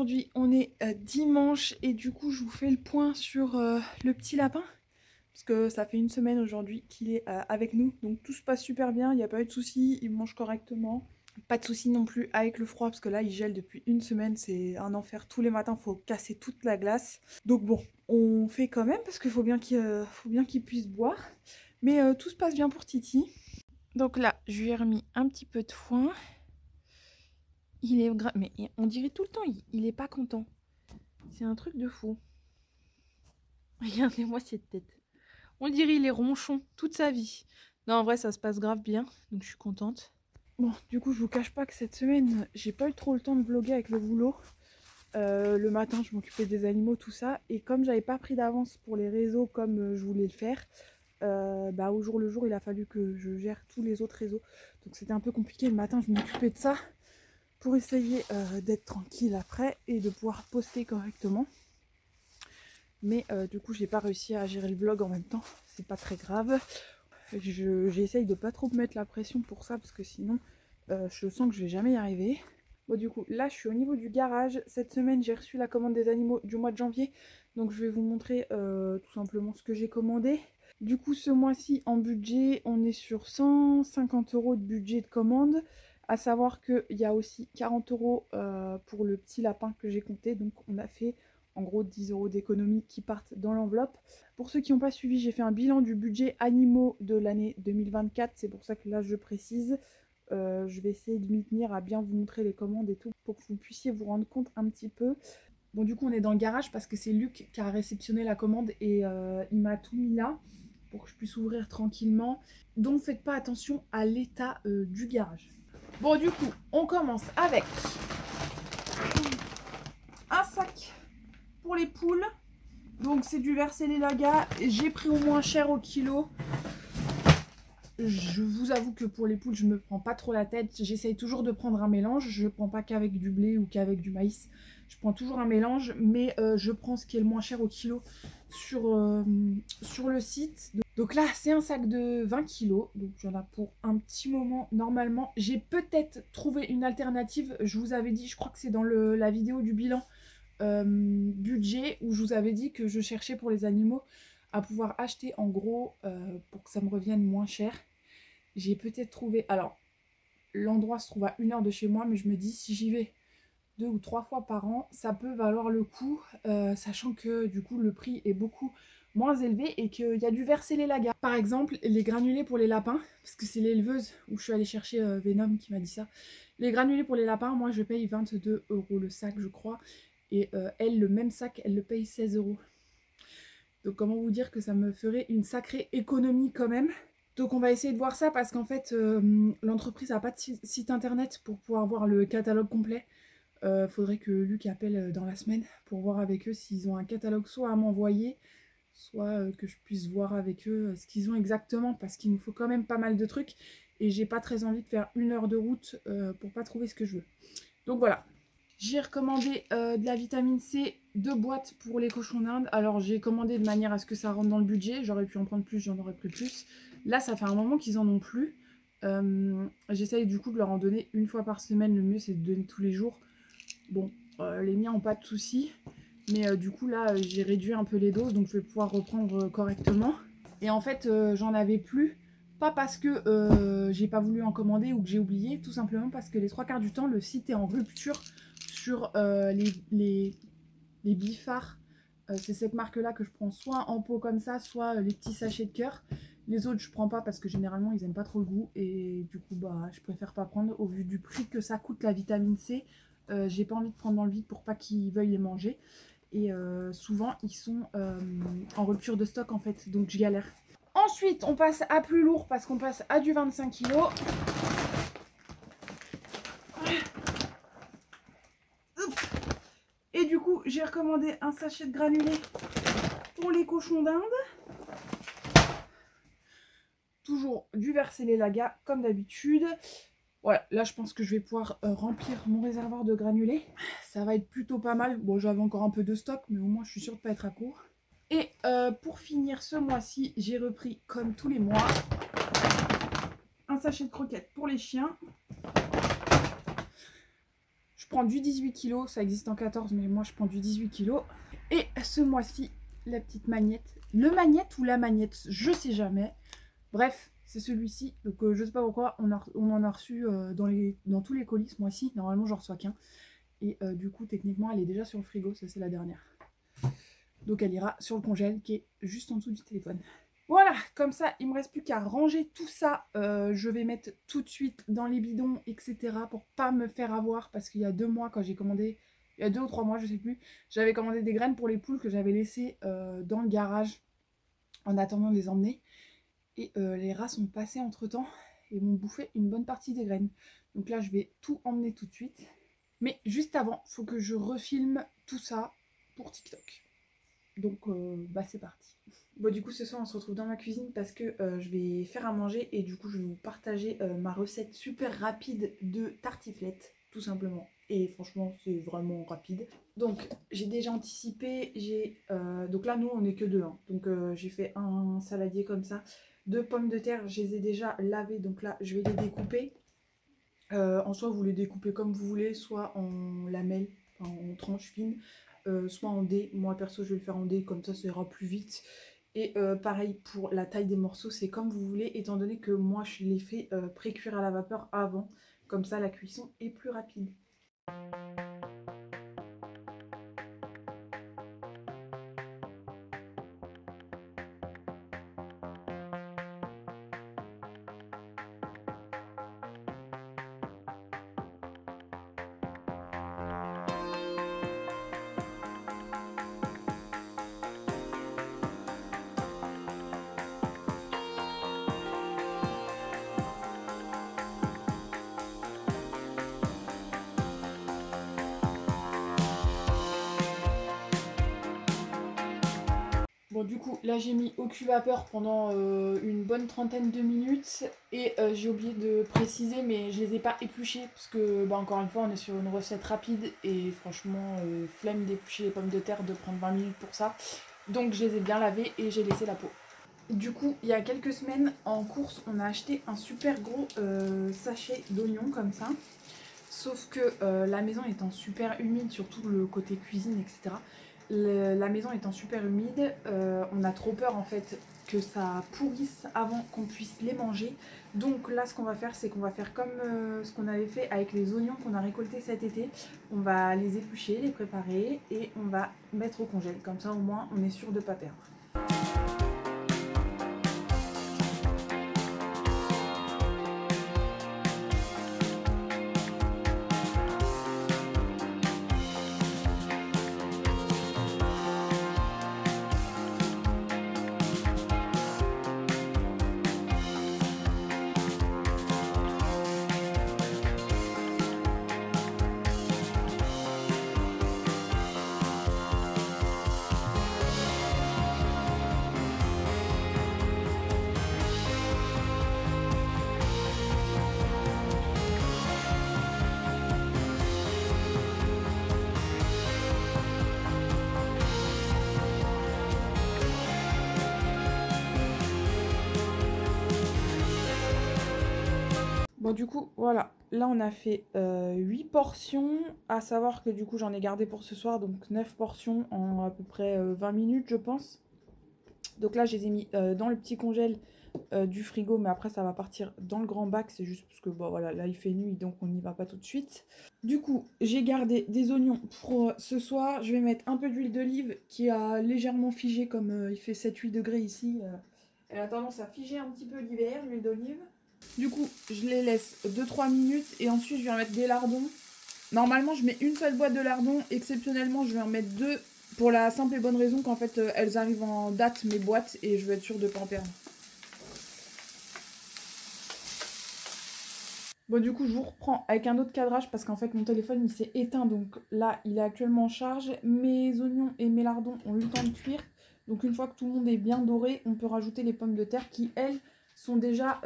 aujourd'hui on est dimanche et du coup je vous fais le point sur le petit lapin. Parce que ça fait une semaine aujourd'hui qu'il est avec nous. Donc tout se passe super bien, il n'y a pas eu de soucis, il mange correctement. Pas de soucis non plus avec le froid parce que là il gèle depuis une semaine, c'est un enfer. Tous les matins il faut casser toute la glace. Donc bon, on fait quand même parce qu'il faut bien qu'il puisse boire. Mais tout se passe bien pour Titi. Donc là je lui ai remis un petit peu de foin. Il est mais on dirait tout le temps, il est pas content. C'est un truc de fou. Regardez-moi cette tête. On dirait il est ronchon toute sa vie. Non, en vrai, ça se passe grave bien, donc je suis contente. Bon, du coup, je vous cache pas que cette semaine, j'ai pas eu trop le temps de vlogger avec le boulot. Le matin, je m'occupais des animaux, tout ça. Et comme j'avais pas pris d'avance pour les réseaux comme je voulais le faire, au jour le jour, il a fallu que je gère tous les autres réseaux. Donc c'était un peu compliqué. Le matin, je m'occupais de ça pour essayer d'être tranquille après et de pouvoir poster correctement. Mais du coup j'ai pas réussi à gérer le vlog en même temps, c'est pas très grave. J'essaye de pas trop me mettre la pression pour ça parce que sinon je sens que je vais jamais y arriver. Bon, du coup là je suis au niveau du garage. Cette semaine j'ai reçu la commande des animaux du mois de janvier, donc je vais vous montrer tout simplement ce que j'ai commandé. Du coup ce mois-ci en budget on est sur 150 € de budget de commande. À savoir qu'il y a aussi 40 € pour le petit lapin que j'ai compté, donc on a fait en gros 10 € d'économie qui partent dans l'enveloppe. Pour ceux qui n'ont pas suivi, j'ai fait un bilan du budget animaux de l'année 2024, c'est pour ça que là je précise. Je vais essayer de m'y tenir à bien vous montrer les commandes et tout pour que vous puissiez vous rendre compte un petit peu. Bon, du coup on est dans le garage parce que c'est Luc qui a réceptionné la commande et il m'a tout mis là pour que je puisse ouvrir tranquillement. Donc faites pas attention à l'état du garage. Bon, du coup on commence avec un sac pour les poules. Donc c'est du Vercelli-Laga. J'ai pris au moins cher au kilo. Je vous avoue que pour les poules je me prends pas trop la tête. J'essaye toujours de prendre un mélange. Je prends pas qu'avec du blé ou qu'avec du maïs. Je prends toujours un mélange, mais je prends ce qui est le moins cher au kilo sur le site. Donc là c'est un sac de 20 kg. Donc j'en ai pour un petit moment normalement. J'ai peut-être trouvé une alternative. Je vous avais dit, je crois que c'est dans la vidéo du bilan budget où je vous avais dit que je cherchais pour les animaux à pouvoir acheter en gros pour que ça me revienne moins cher. J'ai peut-être trouvé, alors l'endroit se trouve à 1 heure de chez moi, mais je me dis si j'y vais 2 ou 3 fois par an, ça peut valoir le coup, sachant que du coup le prix est beaucoup moins élevé et qu'il y a du Vercelli-Laga. Par exemple les granulés pour les lapins, parce que c'est l'éleveuse où je suis allée chercher Venom qui m'a dit ça. Les granulés pour les lapins, moi je paye 22 € le sac je crois. Et elle, le même sac, elle le paye 16 €. Donc comment vous dire que ça me ferait une sacrée économie quand même. Donc on va essayer de voir ça parce qu'en fait l'entreprise n'a pas de site internet pour pouvoir voir le catalogue complet. Faudrait que Luc appelle dans la semaine pour voir avec eux s'ils ont un catalogue soit à m'envoyer, soit que je puisse voir avec eux ce qu'ils ont exactement, parce qu'il nous faut quand même pas mal de trucs et j'ai pas très envie de faire 1 heure de route pour pas trouver ce que je veux. Donc voilà. J'ai recommandé de la vitamine C, 2 boîtes pour les cochons d'Inde. Alors j'ai commandé de manière à ce que ça rentre dans le budget. J'aurais pu en prendre plus, j'en aurais pris plus. Là ça fait un moment qu'ils en ont plus. J'essaye du coup de leur en donner 1 fois par semaine. Le mieux c'est de donner tous les jours. Bon, les miens n'ont pas de soucis. Mais du coup là j'ai réduit un peu les doses. Donc je vais pouvoir reprendre correctement. Et en fait j'en avais plus. Pas parce que j'ai pas voulu en commander ou que j'ai oublié. Tout simplement parce que les 3/4 du temps le site est en rupture sur les bifards. C'est cette marque là que je prends soit en pot comme ça, soit les petits sachets de cœur. Les autres je prends pas parce que généralement ils aiment pas trop le goût et du coup bah je préfère pas prendre au vu du prix que ça coûte la vitamine C. J'ai pas envie de prendre dans le vide pour pas qu'ils veuillent les manger et souvent ils sont en rupture de stock en fait, donc je galère. Ensuite on passe à plus lourd parce qu'on passe à du 25 kg. Et du coup, j'ai recommandé un sachet de granulés pour les cochons d'Inde. Toujours du Vercelli-Laga, comme d'habitude. Voilà, là je pense que je vais pouvoir remplir mon réservoir de granulés. Ça va être plutôt pas mal. Bon, j'avais encore un peu de stock, mais au moins je suis sûre de ne pas être à court. Et pour finir ce mois-ci, j'ai repris, comme tous les mois, un sachet de croquettes pour les chiens. Je prends du 18 kg, ça existe en 14 mais moi je prends du 18 kg. Et ce mois-ci, la petite magnette. Le magnette ou la magnette, je sais jamais. Bref, c'est celui-ci. Donc je sais pas pourquoi, on en a reçu dans tous les colis ce mois-ci. Normalement j'en reçois qu'un. Et du coup techniquement elle est déjà sur le frigo, ça c'est la dernière. Donc elle ira sur le congèle qui est juste en dessous du téléphone. Voilà, comme ça, il me reste plus qu'à ranger tout ça. Je vais mettre tout de suite dans les bidons, etc. pour pas me faire avoir. Parce qu'il y a 2 mois, quand j'ai commandé, il y a 2 ou 3 mois, je sais plus, j'avais commandé des graines pour les poules que j'avais laissées dans le garage en attendant de les emmener. Et les rats sont passés entre temps et m'ont bouffé une bonne partie des graines. Donc là, je vais tout emmener tout de suite. Mais juste avant, il faut que je refilme tout ça pour TikTok. Donc c'est parti. Bon, du coup ce soir on se retrouve dans ma cuisine parce que je vais faire à manger et du coup je vais vous partager ma recette super rapide de tartiflette tout simplement. Et franchement c'est vraiment rapide. Donc j'ai déjà anticipé, donc là nous on est que 2 hein. Donc j'ai fait un saladier comme ça. 2 pommes de terre, je les ai déjà lavées, donc là je vais les découper. En soi vous les découpez comme vous voulez, soit en lamelles, enfin, en tranches fines. Soit en dés, moi perso je vais le faire en dés, comme ça ira plus vite. Et pareil pour la taille des morceaux, c'est comme vous voulez, étant donné que moi je les fais pré-cuire à la vapeur avant, comme ça la cuisson est plus rapide. Bon du coup là j'ai mis au cuvapeur pendant une bonne trentaine de minutes et j'ai oublié de préciser mais je les ai pas épluchés parce que encore une fois on est sur une recette rapide et franchement flemme d'éplucher les pommes de terre, de prendre 20 minutes pour ça. Donc je les ai bien lavés et j'ai laissé la peau. Du coup il y a quelques semaines en course on a acheté un super gros sachet d'oignons comme ça. Sauf que la maison étant super humide, surtout le côté cuisine etc. La maison étant super humide, on a trop peur en fait que ça pourrisse avant qu'on puisse les manger. Donc là ce qu'on va faire c'est qu'on va faire comme ce qu'on avait fait avec les oignons qu'on a récoltés cet été. On va les éplucher, les préparer et on va mettre au congèle. Comme ça au moins on est sûr de ne pas perdre. Bon du coup voilà, là on a fait 8 portions, à savoir que du coup j'en ai gardé pour ce soir, donc 9 portions en à peu près 20 minutes je pense. Donc là je les ai mis dans le petit congèle du frigo, mais après ça va partir dans le grand bac, c'est juste parce que bon voilà, là il fait nuit donc on n'y va pas tout de suite. Du coup j'ai gardé des oignons pour ce soir, je vais mettre un peu d'huile d'olive qui a légèrement figé comme il fait 7-8 degrés ici. Elle a tendance à figer un petit peu l'hiver, l'huile d'olive. Du coup, je les laisse 2-3 minutes et ensuite je vais en mettre des lardons. Normalement, je mets une seule boîte de lardons. Exceptionnellement, je vais en mettre 2 pour la simple et bonne raison qu'en fait, elles arrivent en date, mes boîtes, et je veux être sûre de ne pas en perdre. Bon, du coup, je vous reprends avec un autre cadrage parce qu'en fait, mon téléphone, il s'est éteint. Donc là, il est actuellement en charge. Mes oignons et mes lardons ont eu le temps de cuire. Donc une fois que tout le monde est bien doré, on peut rajouter les pommes de terre qui, elles, sont déjà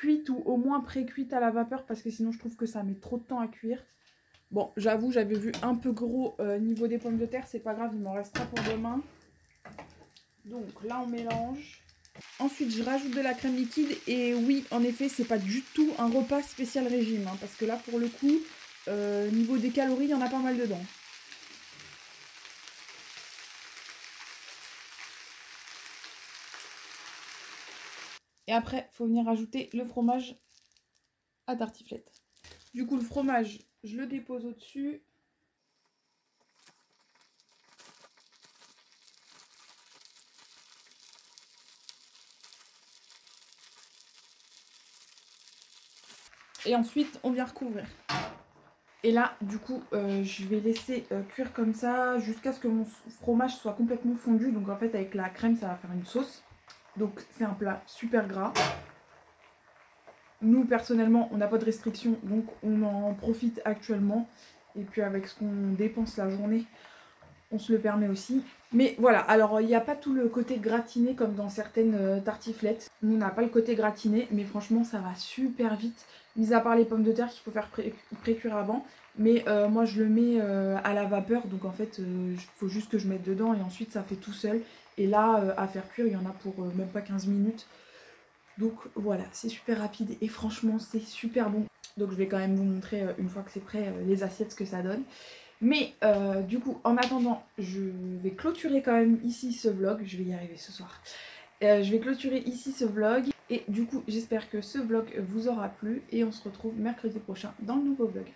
cuites ou au moins pré-cuites à la vapeur parce que sinon je trouve que ça met trop de temps à cuire. Bon, j'avoue, j'avais vu un peu gros niveau des pommes de terre, c'est pas grave, il m'en restera pour demain. Donc là on mélange. Ensuite je rajoute de la crème liquide et oui, en effet, c'est pas du tout un repas spécial régime hein, parce que là pour le coup, Niveau des calories, il y en a pas mal dedans. Et après, il faut venir ajouter le fromage à tartiflette. Du coup, le fromage, je le dépose au-dessus. Et ensuite, on vient recouvrir. Et là, du coup, je vais laisser cuire comme ça jusqu'à ce que mon fromage soit complètement fondu. Donc en fait, avec la crème, ça va faire une sauce. Donc c'est un plat super gras. Nous, personnellement, on n'a pas de restriction, donc on en profite actuellement. Et puis avec ce qu'on dépense la journée, on se le permet aussi. Mais voilà, alors il n'y a pas tout le côté gratiné comme dans certaines tartiflettes. Nous, on n'a pas le côté gratiné, mais franchement, ça va super vite. Mis à part les pommes de terre qu'il faut faire pré-cuire avant. Mais moi, je le mets à la vapeur, donc en fait, il faut juste que je mette dedans et ensuite, ça fait tout seul. Et là, à faire cuire, il y en a pour même pas 15 minutes. Donc voilà, c'est super rapide et franchement, c'est super bon. Donc je vais quand même vous montrer, une fois que c'est prêt, les assiettes, ce que ça donne. Mais du coup, en attendant, je vais clôturer quand même ici ce vlog. Je vais y arriver ce soir. Je vais clôturer ici ce vlog. Et du coup, j'espère que ce vlog vous aura plu. Et on se retrouve mercredi prochain dans le nouveau vlog.